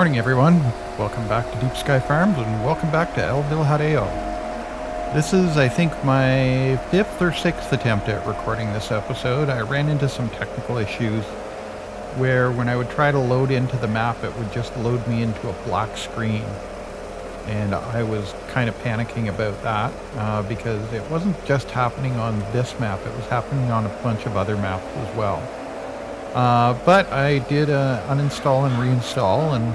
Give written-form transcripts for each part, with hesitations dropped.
morning, everyone. Welcome back to Deep Sky Farms, and welcome back to El Villarejo. This is, I think, my 5th or 6th attempt at recording this episode. I ran into some technical issues where when I would try to load into the map, it would just load me into a black screen. And I was kind of panicking about that because it wasn't just happening on this map, it was happening on a bunch of other maps as well. But I did uninstall and reinstall, and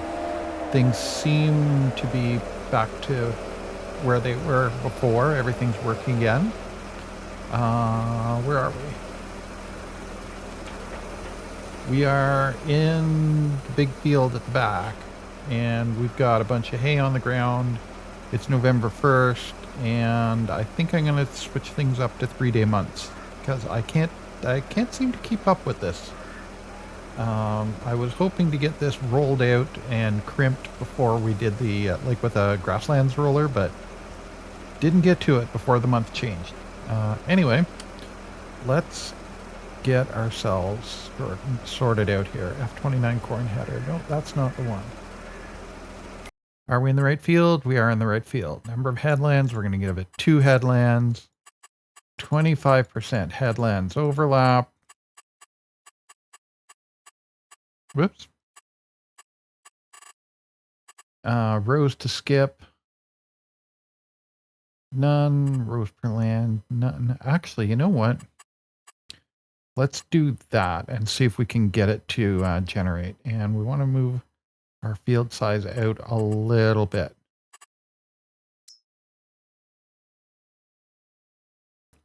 things seem to be back to where they were before. Everything's working again. Where are we? We are in the big field at the back, and we've got a bunch of hay on the ground. It's November 1st, and I think I'm going to switch things up to 3-day months because I can't seem to keep up with this. I was hoping to get this rolled out and crimped before we did the, like with a grasslands roller, but didn't get to it before the month changed. Anyway, let's get ourselves sorted out here. F29 corn header. No, that's not the one. Are we in the right field? We are in the right field. Number of headlands, we're going to give it 2 headlands. 25% headlands overlap. Whoops. Rows to skip. None. Rows per land. None. Actually, you know what? Let's do that and see if we can get it to generate. And we want to move our field size out a little bit.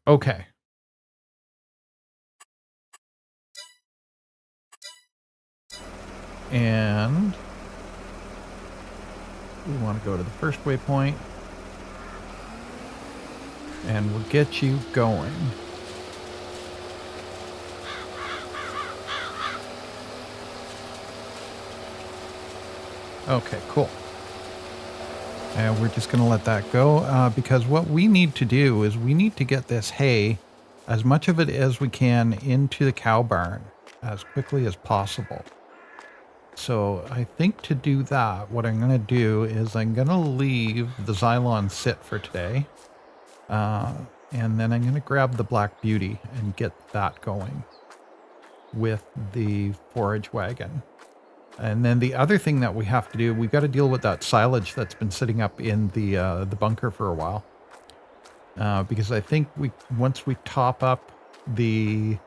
Okay. And we want to go to the first waypoint, and we'll get you going. Okay, cool. And we're just going to let that go because what we need to do is we need to get this hay, as much of it as we can, into the cow barn as quickly as possible. So I think to do that, what I'm going to do is I'm going to leave the Xylon sit for today. And then I'm going to grab the Black Beauty and get that going with the forage wagon. And then the other thing that we have to do, we got to deal with that silage that's been sitting up in the bunker for a while. Because I think once we top up the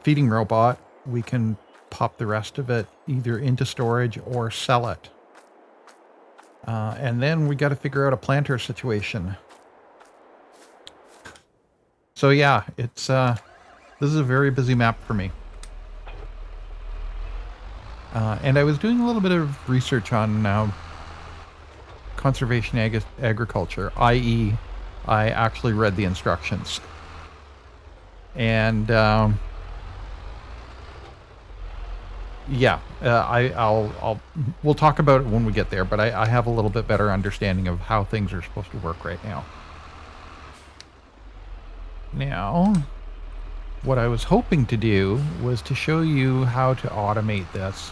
feeding robot, we can pop the rest of it either into storage or sell it. And then we got to figure out a planter situation. So yeah, it's this is a very busy map for me. And I was doing a little bit of research on conservation agriculture, i.e. I actually read the instructions. And yeah, we'll talk about it when we get there, but I have a little bit better understanding of how things are supposed to work right now. Now, what I was hoping to do was to show you how to automate this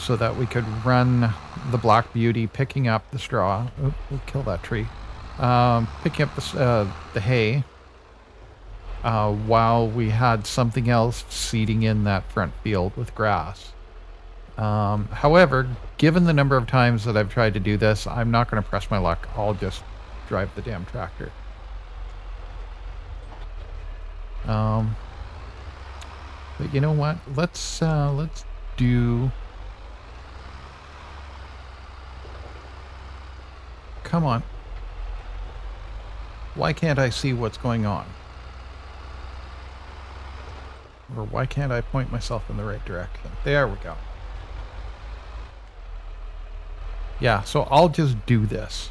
so that we could run the Black Beauty picking up the straw. Oh, we'll kill that tree. Picking up the hay while we had something else seeding in that front field with grass. However, given the number of times that I've tried to do this, I'm not going to press my luck. I'll just drive the damn tractor. But you know what? Let's do... Come on. Why can't I see what's going on? Or why can't I point myself in the right direction? There we go. Yeah, so I'll just do this.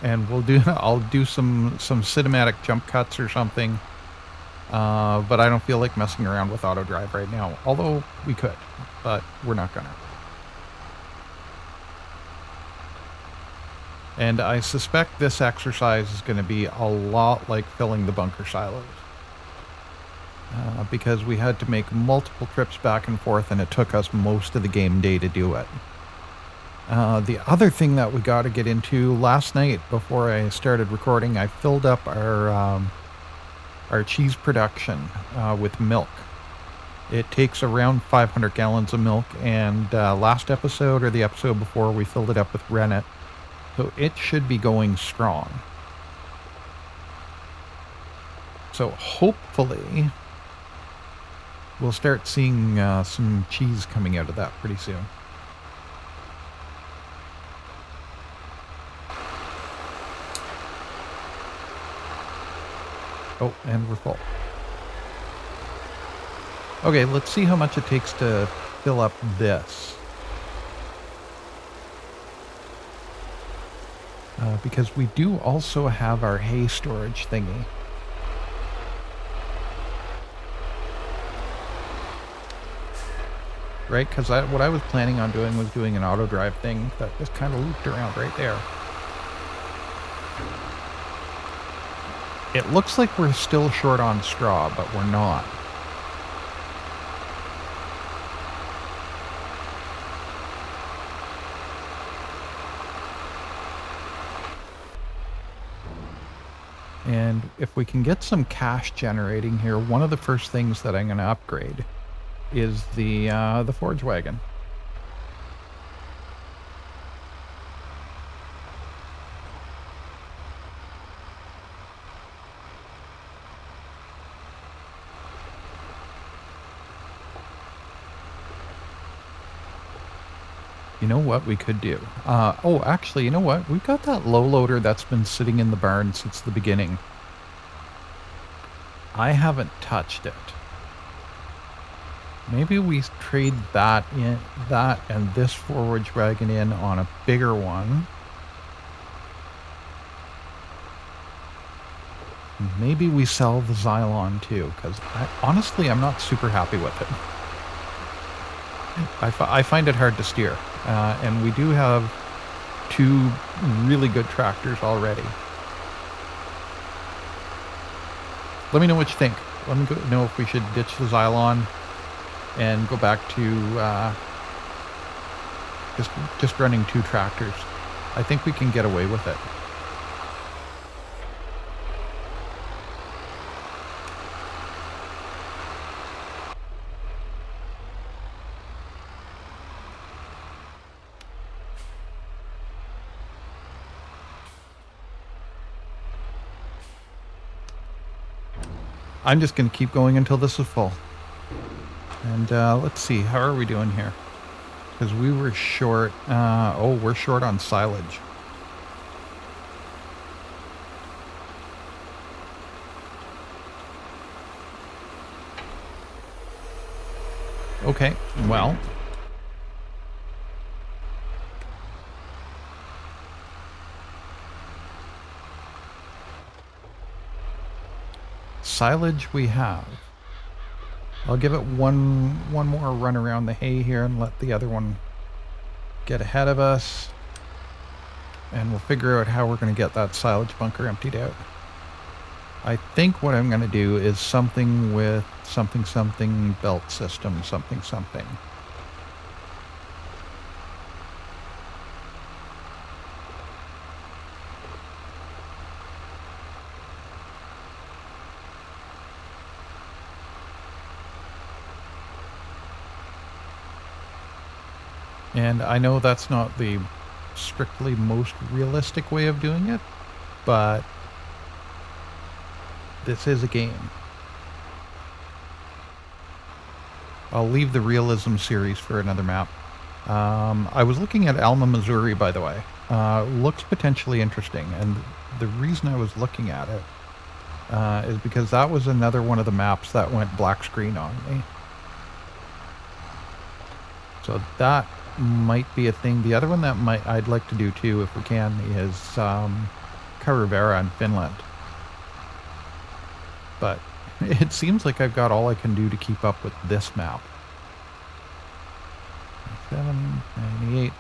And I'll do some cinematic jump cuts or something. But I don't feel like messing around with auto drive right now. Although we could, but we're not gonna. And I suspect this exercise is going to be a lot like filling the bunker silos. because we had to make multiple trips back and forth, and it took us most of the game day to do it. The other thing that we got to get into last night before I started recording, I filled up our cheese production with milk. It takes around 500 gallons of milk, and last episode or the episode before, we filled it up with rennet, so it should be going strong. So hopefully we'll start seeing some cheese coming out of that pretty soon. Oh, and we're full. Okay, let's see how much it takes to fill up this. Because we do also have our hay storage thingy. Right? Because what I was planning on doing was doing an auto drive thing that just kind of looped around right there. It looks like we're still short on straw, but we're not. And if we can get some cash generating here, one of the first things that I'm going to upgrade is the forge wagon. You know what we could do? Oh, actually, you know what? We've got that low loader that's been sitting in the barn since the beginning. I haven't touched it. Maybe we trade that and this forage wagon in on a bigger one. Maybe we sell the Xylon too, because honestly, I'm not super happy with it. I find it hard to steer, and we do have 2 really good tractors already. Let me know what you think. Let me know if we should ditch the Xylon and go back to just running 2 tractors. I think we can get away with it. I'm just going to keep going until this is full. And let's see, how are we doing here? Because we were short. Oh, we're short on silage. Okay, well. Silage we have. I'll give it one more run around the hay here and let the other one get ahead of us. And we'll figure out how we're going to get that silage bunker emptied out. I think what I'm going to do is something with something belt system, something. And I know that's not the strictly most realistic way of doing it, but this is a game. I'll leave the realism series for another map. I was looking at Alma, Missouri, by the way. Looks potentially interesting, and the reason I was looking at it is because that was another one of the maps that went black screen on me. So that might be a thing. The other one that I'd like to do too, if we can, is Karuvera in Finland. But it seems like I've got all I can do to keep up with this map. 798.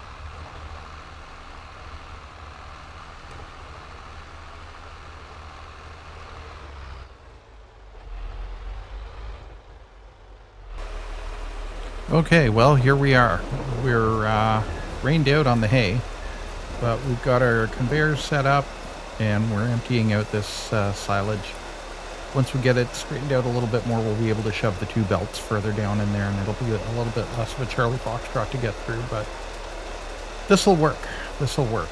Okay, well, here we are. We're rained out on the hay, but we've got our conveyors set up, and we're emptying out this silage. Once we get it straightened out a little bit more, we'll be able to shove the two belts further down in there, and it'll be a little bit less of a Charlie Foxtrot to get through, but this'll work. This'll work.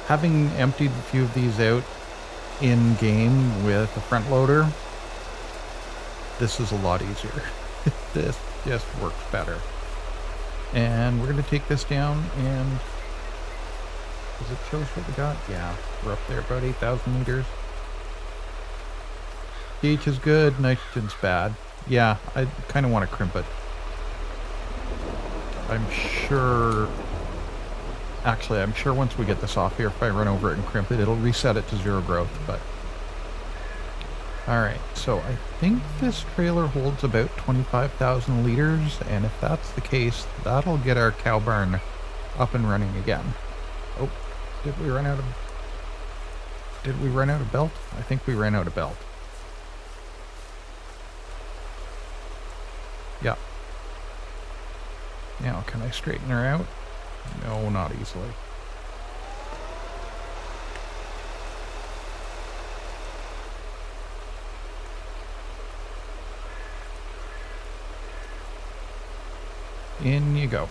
Having emptied a few of these out in-game with a front loader, this is a lot easier. This just works better. And we're going to take this down, and does it show us what we got? Yeah, we're up there about 8,000 liters. pH is good, nitrogen's bad. Yeah, I kind of want to crimp it. Actually, I'm sure once we get this off here, if I run over it and crimp it, it'll reset it to zero growth, but... Alright, so I think this trailer holds about 25,000 liters, and if that's the case, that'll get our cow barn up and running again. Oh, did we run out of belt? I think we ran out of belt. Yeah. Now, can I straighten her out? No, not easily. In you go.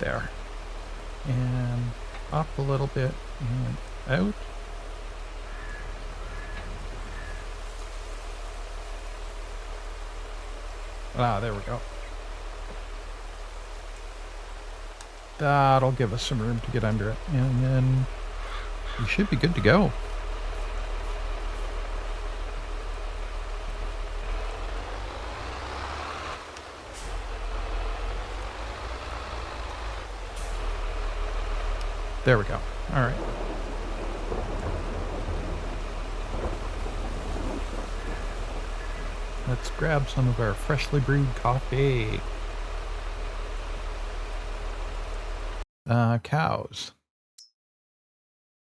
There. And up a little bit and out. Ah, there we go. That'll give us some room to get under it. And then we should be good to go. There we go. All right. Let's grab some of our freshly brewed coffee. Cows.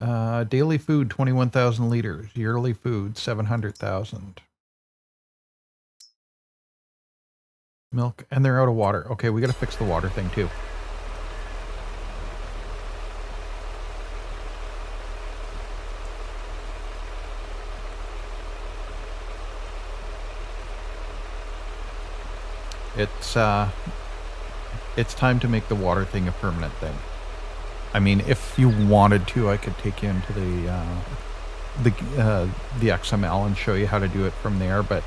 Daily food, 21,000 liters. Yearly food, 700,000. Milk, and they're out of water. Okay, we gotta fix the water thing too. It's time to make the water thing a permanent thing. I mean, if you wanted to, I could take you into the XML and show you how to do it from there, but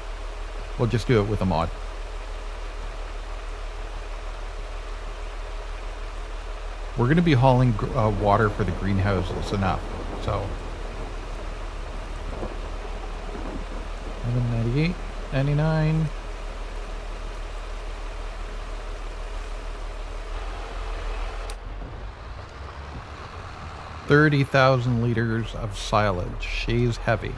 we'll just do it with a mod. We're going to be hauling water for the greenhouses enough, so 1198, 99. $30,000 liters of silage. She's heavy.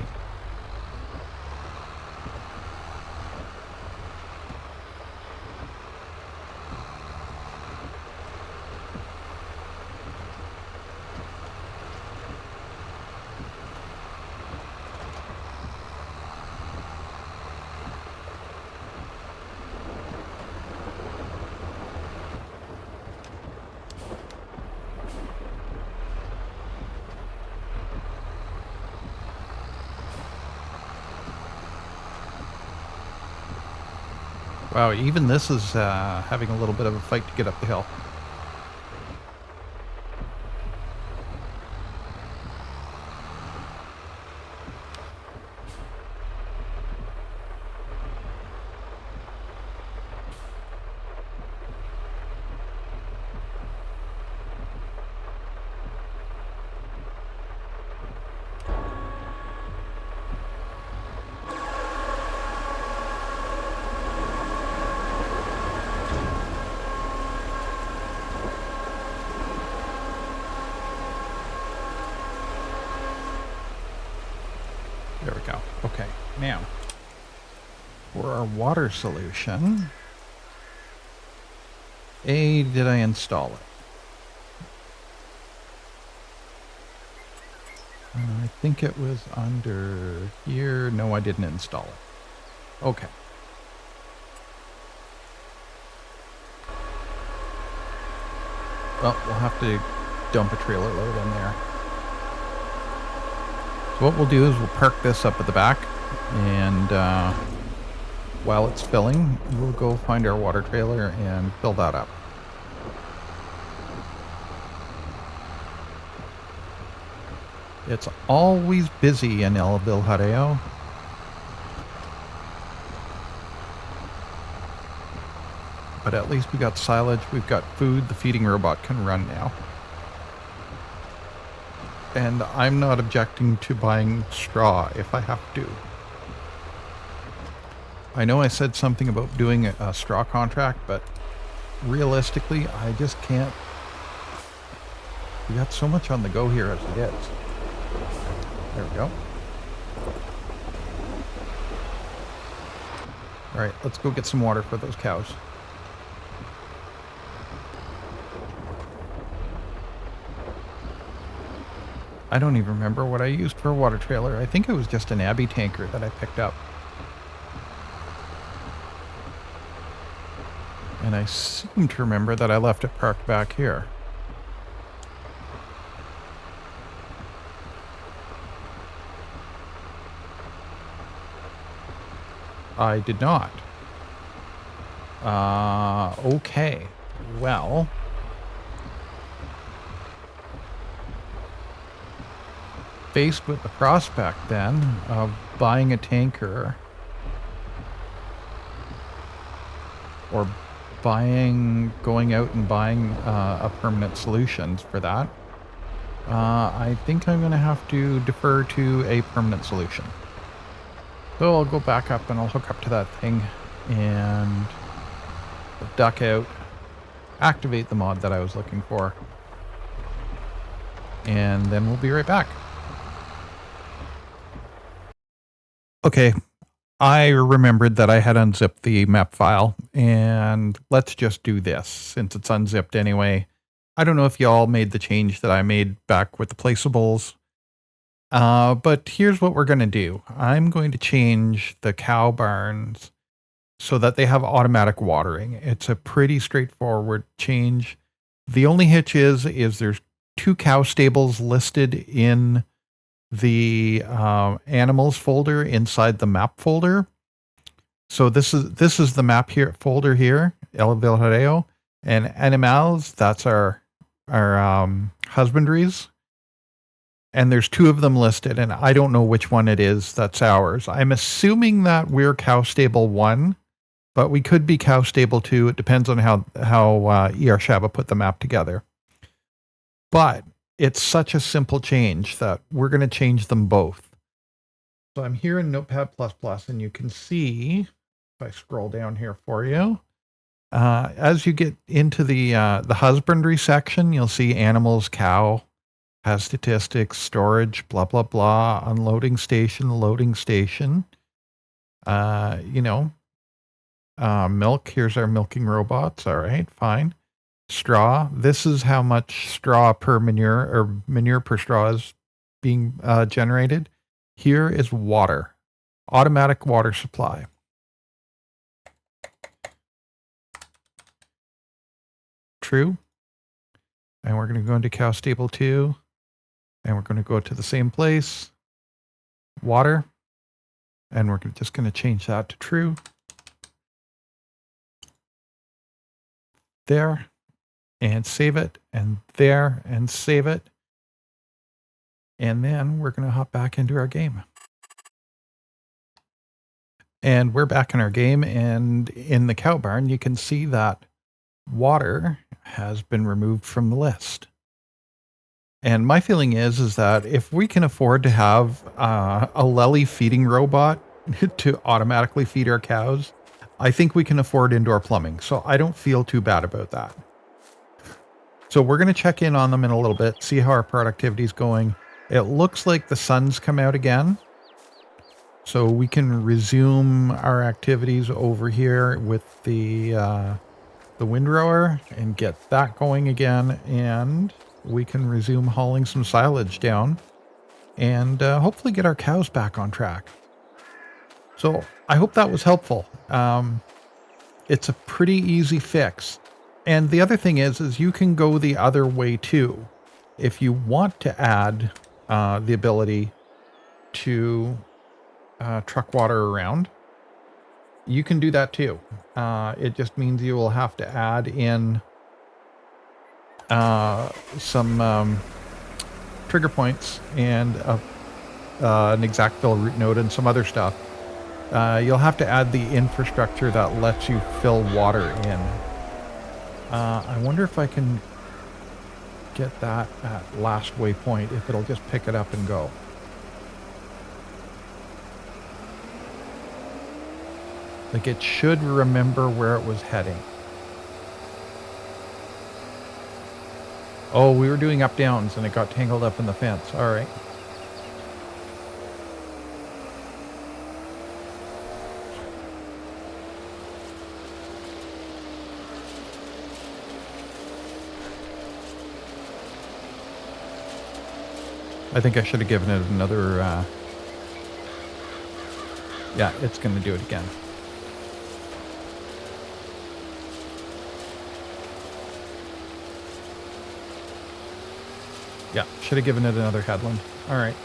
Wow, even this is having a little bit of a fight to get up the hill. There we go. Okay, now, for our water solution, did I install it? I think it was under here. No, I didn't install it. Okay. Well, we'll have to dump a trailer load in there. So what we'll do is we'll park this up at the back, and while it's filling, we'll go find our water trailer and fill that up. It's always busy in El Villarejo. But at least we got silage, we've got food, the feeding robot can run now. And I'm not objecting to buying straw if I have to. I know I said something about doing a straw contract, but realistically, I just can't. We got so much on the go here as it is. There we go. All right, let's go get some water for those cows. I don't even remember what I used for a water trailer. I think it was just an Abbey tanker that I picked up. And I seem to remember that I left it parked back here. I did not. Okay. Well, faced with the prospect then of buying a tanker or going out and buying a permanent solutions for that, I think I'm going to have to defer to a permanent solution. So I'll go back up and I'll hook up to that thing and duck out, activate the mod that I was looking for, and then we'll be right back. Okay, I remembered that I had unzipped the map file, and let's just do this since it's unzipped anyway. I don't know if y'all made the change that I made back with the placeables, but here's what we're going to do. I'm going to change the cow barns so that they have automatic watering. It's a pretty straightforward change. The only hitch is there's 2 cow stables listed in the animals folder inside the map folder. So this is the map here folder here, El Villarejo, and animals, that's our husbandries. And there's 2 of them listed, and I don't know which one it is that's ours. I'm assuming that we're cow stable 1, but we could be cow stable 2. It depends on how ER Shaba put the map together. But it's such a simple change that we're going to change them both. So I'm here in Notepad++, and you can see, if I scroll down here for you, as you get into the husbandry section, you'll see animals, cow, has statistics, storage, blah, blah, blah, unloading station, loading station. Milk, here's our milking robots. All right, fine. Straw, this is how much straw per manure, or manure per straw is being generated. Here is water, automatic water supply. True. And we're going to go into cow stable 2, and we're going to go to the same place, water, and we're just going to change that to true. There, and save it, and there, and save it. And then we're going to hop back into our game. And we're back in our game, and in the cow barn, you can see that water has been removed from the list. And my feeling is that if we can afford to have a Lely feeding robot to automatically feed our cows, I think we can afford indoor plumbing. So I don't feel too bad about that. So we're going to check in on them in a little bit, see how our productivity is going. It looks like the sun's come out again. So we can resume our activities over here with the windrower and get that going again. And we can resume hauling some silage down. and hopefully get our cows back on track. So I hope that was helpful. It's a pretty easy fix. And the other thing is you can go the other way too. If you want to add the ability to truck water around, you can do that too. It just means you will have to add in some trigger points and an exact fill route node and some other stuff. You'll have to add the infrastructure that lets you fill water in. I wonder if I can get that at last waypoint, if it'll just pick it up and go. Like, it should remember where it was heading. Oh, we were doing up downs and it got tangled up in the fence. All right. I think I should have given it another, yeah, it's going to do it again. Yeah, should have given it another headland. All right.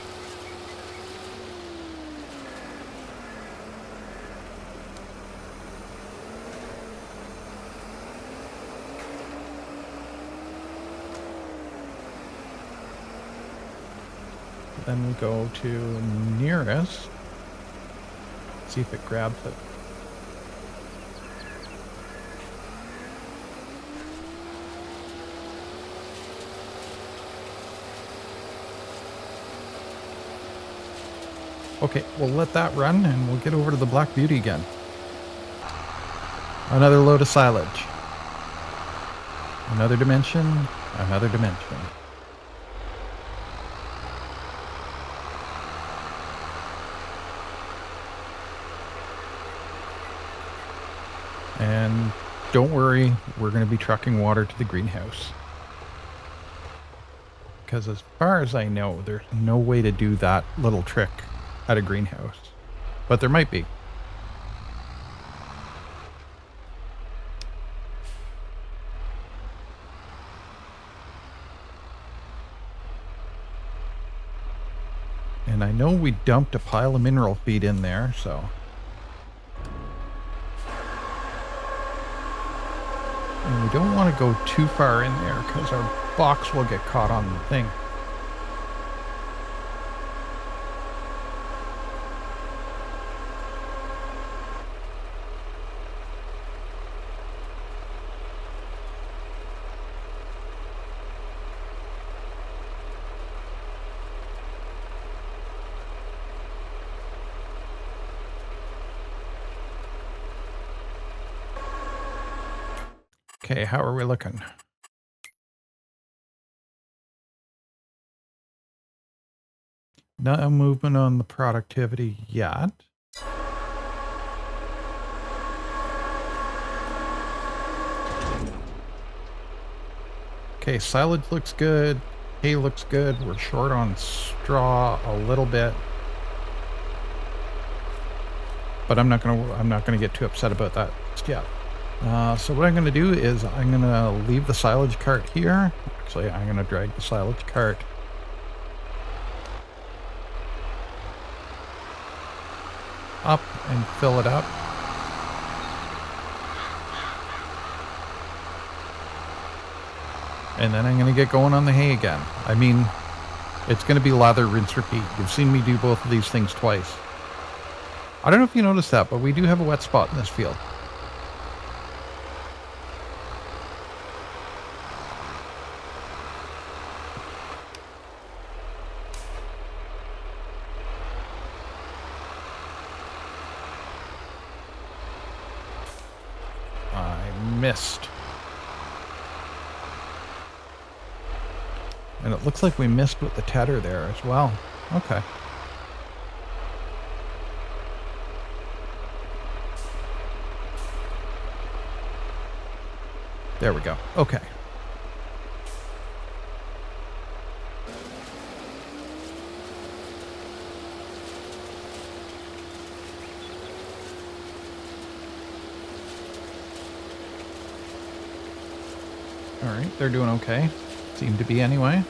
Then we go to nearest. See if it grabs it. Okay, we'll let that run and we'll get over to the Black Beauty again. Another load of silage. Another dimension, another dimension. And don't worry, we're going to be trucking water to the greenhouse. Because as far as I know, there's no way to do that little trick at a greenhouse. But there might be. And I know we dumped a pile of mineral feed in there, so... And we don't want to go too far in there because our box will get caught on the thing. Okay, how are we looking? No movement on the productivity yet. Okay, silage looks good. Hay looks good. We're short on straw a little bit. But I'm not gonna get too upset about that just yet. So what I'm going to do is I'm going to leave the silage cart here. Actually, I'm going to drag the silage cart up and fill it up. And then I'm going to get going on the hay again. I mean, it's going to be lather, rinse, repeat. You've seen me do both of these things twice. I don't know if you noticed that, but we do have a wet spot in this field. Missed. And it looks like we missed with the tedder there as well. Okay. There we go. Okay. All right, they're doing okay. Seem to be anyway.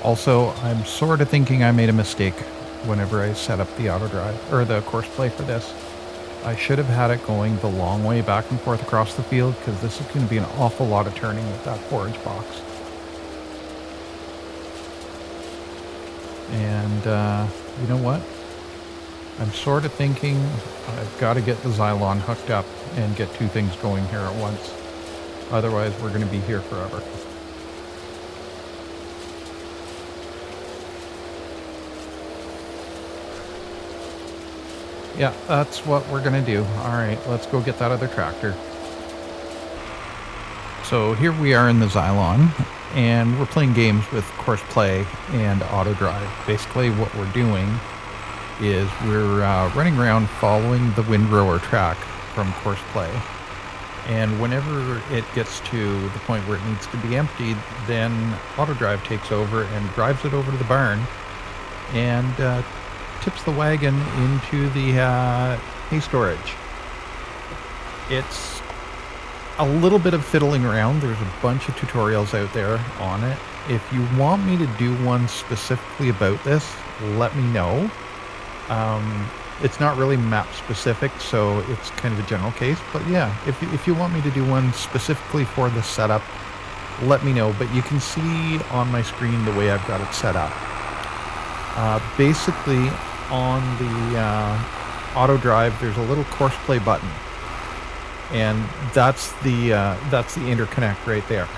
Also, I'm sort of thinking I made a mistake whenever I set up the auto drive or the course play for this. I should have had it going the long way back and forth across the field because this is going to be an awful lot of turning with that forage box. And you know what? I'm sort of thinking I've got to get the Xylon hooked up and get two things going here at once. Otherwise, we're going to be here forever. Yeah, that's what we're going to do. All right, let's go get that other tractor. So here we are in the Xylon, and we're playing games with course play and auto drive. Basically, what we're doing is we're running around following the windrower track from course play. And whenever it gets to the point where it needs to be emptied, then auto drive takes over and drives it over to the barn and tips the wagon into the hay storage. It's a little bit of fiddling around. There's a bunch of tutorials out there on it. If you want me to do one specifically about this, let me know. It's not really map specific, so it's kind of a general case. But yeah, if you want me to do one specifically for the setup, let me know. But you can see on my screen the way I've got it set up. Basically, on the auto drive, there's a little course play button, and that's the interconnect right there.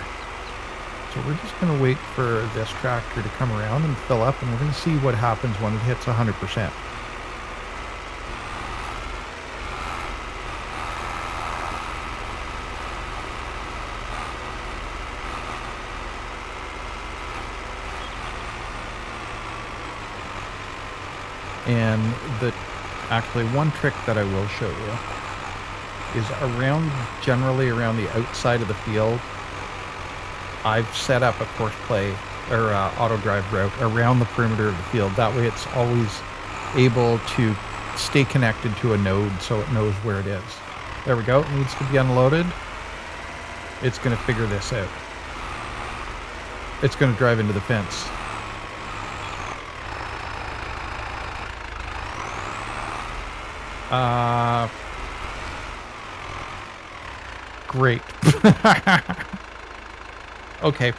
So we're just going to wait for this tractor to come around and fill up, and we're going to see what happens when it hits 100%. And actually one trick that I will show you is generally around the outside of the field. I've set up a course play or auto drive route around the perimeter of the field. That way it's always able to stay connected to a node so it knows where it is. There we go. It needs to be unloaded. It's going to figure this out. It's going to drive into the fence. Great. Okay.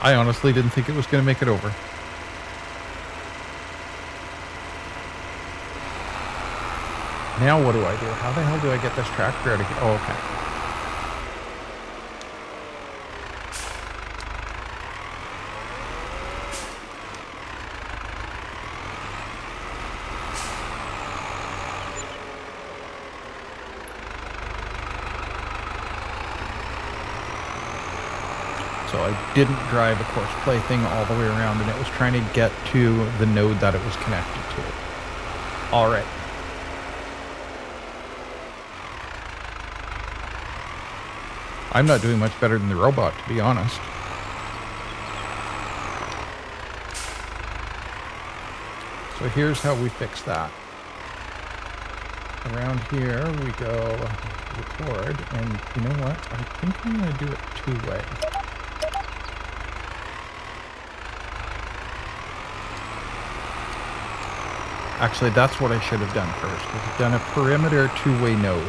I honestly didn't think it was going to make it over. Now what do I do? How the hell do I get this tractor out of here? Oh, okay. So I didn't drive the course play thing all the way around, and it was trying to get to the node that it was connected to. All right. I'm not doing much better than the robot, to be honest. So here's how we fix that. Around here we go record, and you know what? I think I'm going to do it two-way. Actually, that's what I should have done first. I've done a perimeter two-way node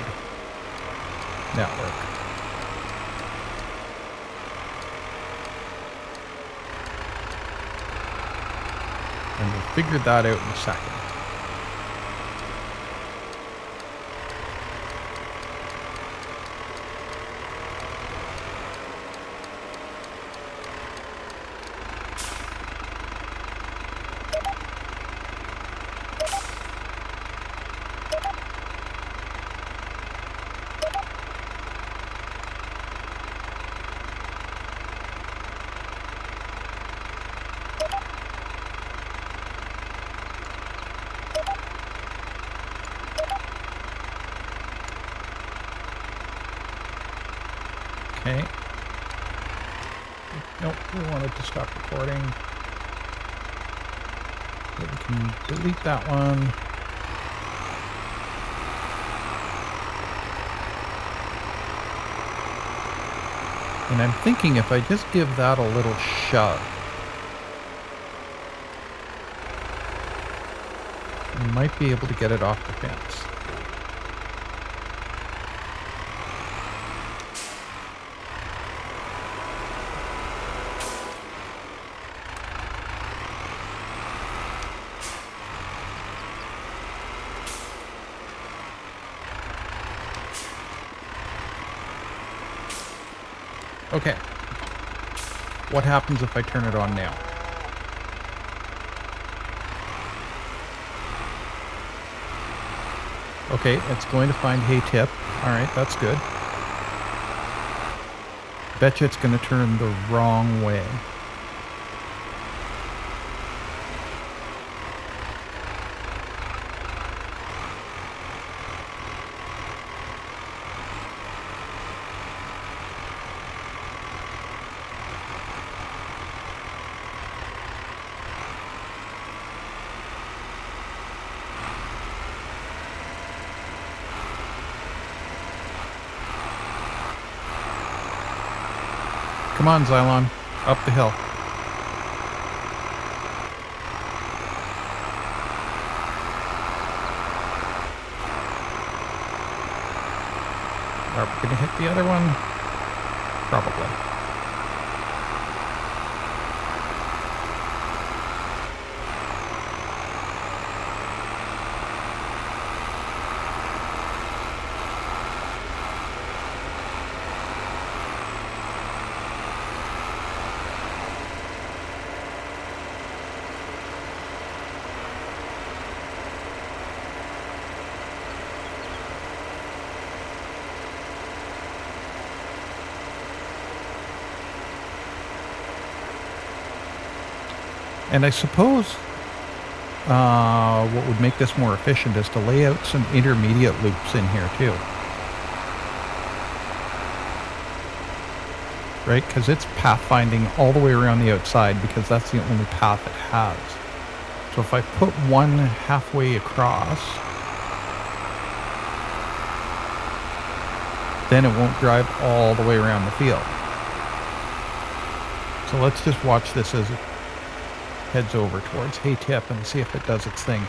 network. And we'll figure that out in a second. Okay. Nope, we wanted to stop recording. But we can delete that one. And I'm thinking if I just give that a little shove, we might be able to get it off the fence. Okay. What happens if I turn it on now? Okay, it's going to find hay tip. Alright, that's good. Betcha it's going to turn the wrong way. Come on, Xylon. Up the hill. Are we going to hit the other one? Probably. And I suppose what would make this more efficient is to lay out some intermediate loops in here too. Right? Because it's pathfinding all the way around the outside because that's the only path it has. So if I put one halfway across, then it won't drive all the way around the field. So let's just watch this as it heads over towards hay tip and see if it does its thing.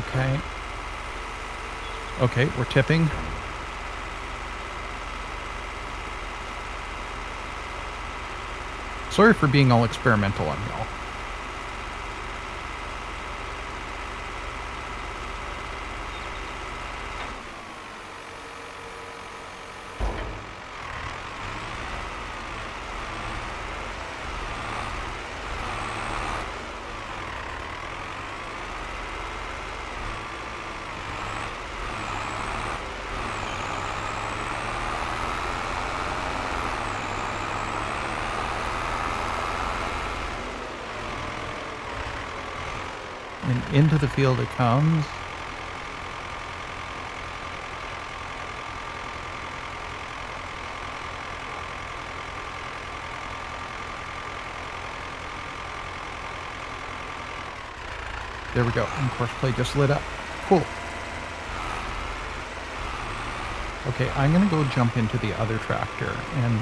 Okay. Okay, we're tipping. Sorry for being all experimental on y'all. And into the field it comes. There we go. And course play just lit up. Cool. Okay, I'm going to go jump into the other tractor and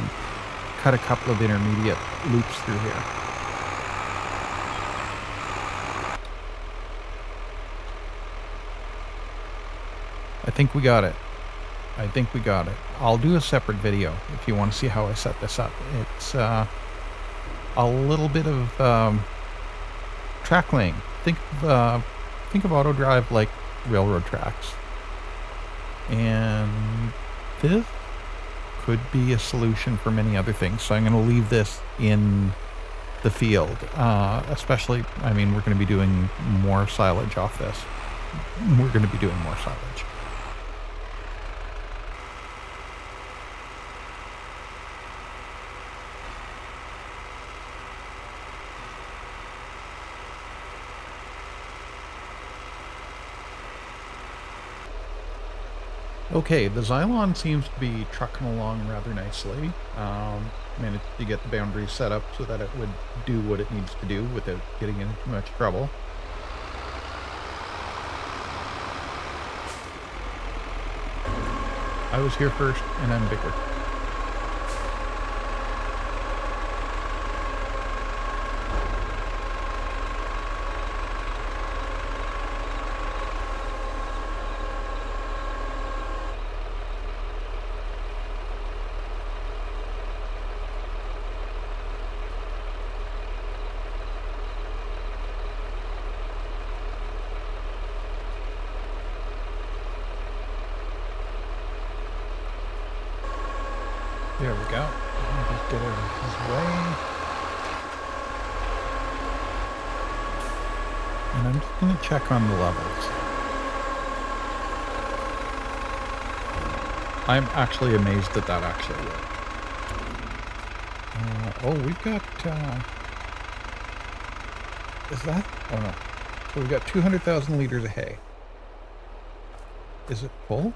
cut a couple of intermediate loops through here. I think we got it. I think we got it. I'll do a separate video if you want to see how I set this up. It's a little bit of track laying. Think of auto drive like railroad tracks. And this could be a solution for many other things. So I'm going to leave this in the field. Especially, I mean, we're going to be doing more silage off this. We're going to be doing more silage. Okay, the Xylon seems to be trucking along rather nicely. Managed to get the boundaries set up so that it would do what it needs to do without getting into too much trouble. I was here first, and I'm bigger. There we go. I'll just get out of his way. And I'm just going to check on the levels. I'm actually amazed that that actually worked. Oh, we've got... is that... Oh, no. So we've got 200,000 liters of hay. Is it full?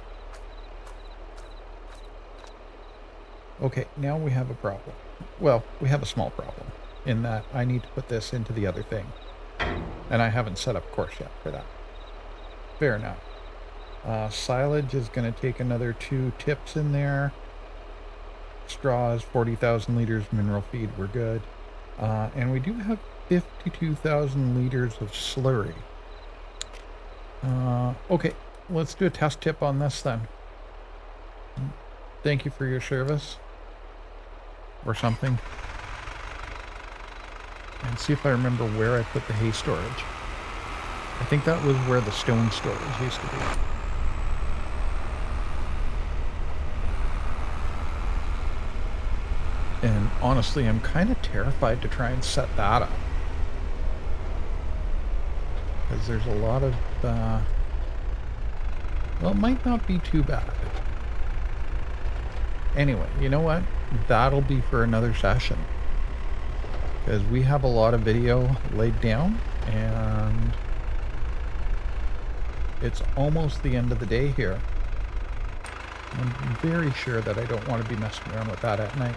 Okay, now we have a problem. Well, we have a small problem in that I need to put this into the other thing. And I haven't set up course yet for that. Fair enough. Silage is going to take another 2 tips in there. Straws, 40,000 liters mineral feed, we're good. And we do have 52,000 liters of slurry. Okay, let's do a test tip on this then. Thank you for your service. Or something. And see if I remember where I put the hay storage. I think that was where the stone storage used to be. And honestly, I'm kind of terrified to try and set that up. Because there's a lot of... well, it might not be too bad. Anyway, you know what? That'll be for another session. Because we have a lot of video laid down, and it's almost the end of the day here. I'm very sure that I don't want to be messing around with that at night.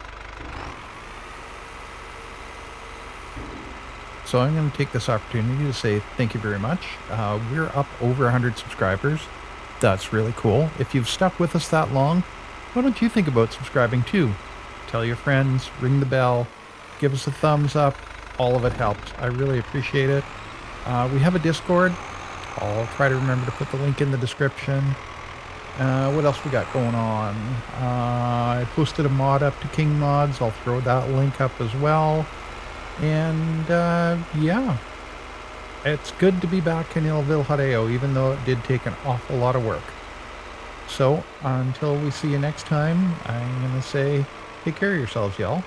So I'm going to take this opportunity to say thank you very much. We're up over 100 subscribers. That's really cool. If you've stuck with us that long, why don't you think about subscribing too? Tell your friends, ring the bell, give us a thumbs up. All of it helps. I really appreciate it. We have a Discord. I'll try to remember to put the link in the description. What else we got going on? I posted a mod up to King Mods. I'll throw that link up as well. And yeah, it's good to be back in Villarejo, even though it did take an awful lot of work. So, until we see you next time, I'm going to say, take care of yourselves, y'all.